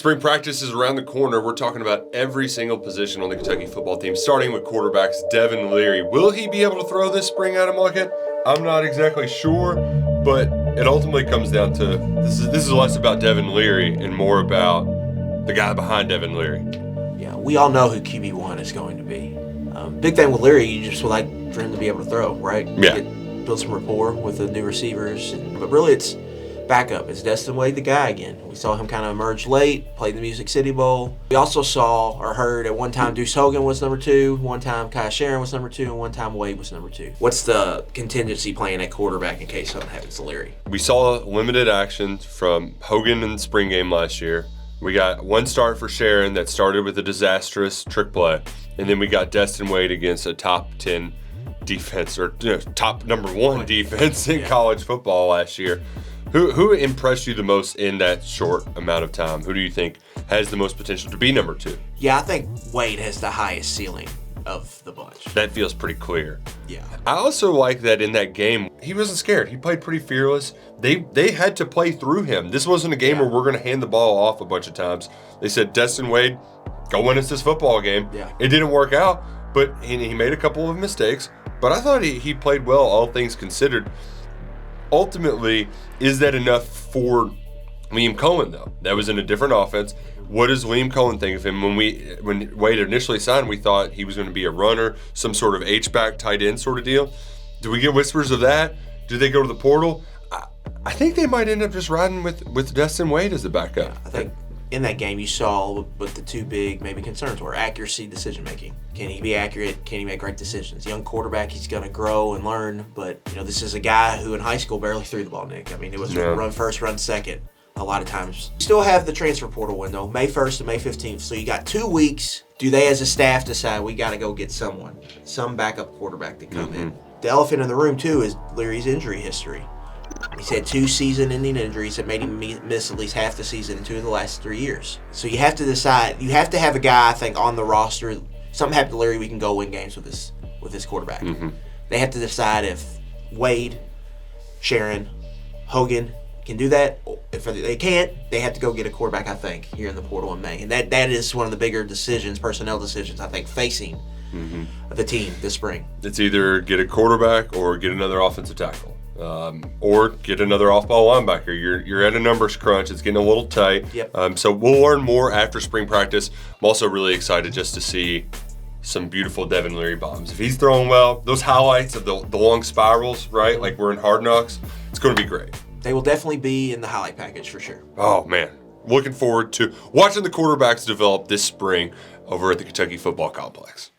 Spring practice is around the corner. We're talking about every single position on the Kentucky football team, starting with quarterbacks Devin Leary. Will he be able to throw this spring, Adam Luckett? I'm not exactly sure, but it ultimately comes down to this is less about Devin Leary and more about the guy behind Devin Leary. Yeah, we all know who QB1 is going to be. Big thing with Leary, you just would like for him to be able to throw, right? Yeah. Build some rapport with the new receivers. But really, it's backup. Is Destin Wade the guy again? We saw him kind of emerge late, played the Music City Bowl. We also saw or heard at one time Deuce Hogan was number 2, one time Kai Sharon was number 2, and one time Wade was number 2. What's the contingency plan at quarterback in case something happens to Leary? We saw limited action from Hogan in the spring game last year. We got one start for Sharon that started with a disastrous trick play, and then we got Destin Wade against a top 10 defense or top number 1 defense in college football last year. Who impressed you the most in that short amount of time? Who do you think has the most potential to be number 2? Yeah, I think Wade has the highest ceiling of the bunch. That feels pretty clear. Yeah. I also like that in that game, he wasn't scared. He played pretty fearless. They had to play through him. This wasn't a game where we're going to hand the ball off a bunch of times. They said, Destin Wade, go win us this football game. Yeah. It didn't work out, but he made a couple of mistakes. But I thought he played well, all things considered. Ultimately, is that enough for Liam Cohen, though? That was in a different offense. What does Liam Cohen think of him? When Wade initially signed, we thought he was going to be a runner, some sort of H-back tight end sort of deal. Do we get whispers of that? Do they go to the portal? I think they might end up just riding with Destin Wade as the backup. I think in that game you saw what the two big maybe concerns were: accuracy, decision making. Can he be accurate? Can he make great decisions? Young quarterback, he's going to grow and learn, but this is a guy who in high school barely threw the ball, Nick. I mean, it was run first, run second a lot of times. You still have the transfer portal window, May 1st to May 15th, so you got 2 weeks. Do they as a staff decide we got to go get some backup quarterback to come in? The elephant in the room too is Leary's injury history. He's had 2 season-ending injuries that made him miss at least half the season in 2 of the last 3 years. So you have to decide. You have to have a guy, I think, on the roster. Something happened to Leary, we can go win games with this quarterback. They have to decide if Wade, Sharon, Hogan can do that. If they can't, they have to go get a quarterback, I think, here in the portal in May. And that is one of the bigger decisions, personnel decisions, I think, facing the team this spring. It's either get a quarterback or get another offensive tackle. Or get another off-ball linebacker. You're at a numbers crunch. It's getting a little tight. Yep. So we'll learn more after spring practice. I'm also really excited just to see some beautiful Devin Leary bombs. If he's throwing well, those highlights of the long spirals, right? Like we're in Hard Knocks. It's going to be great. They will definitely be in the highlight package for sure. Oh, man. Looking forward to watching the quarterbacks develop this spring over at the Kentucky Football Complex.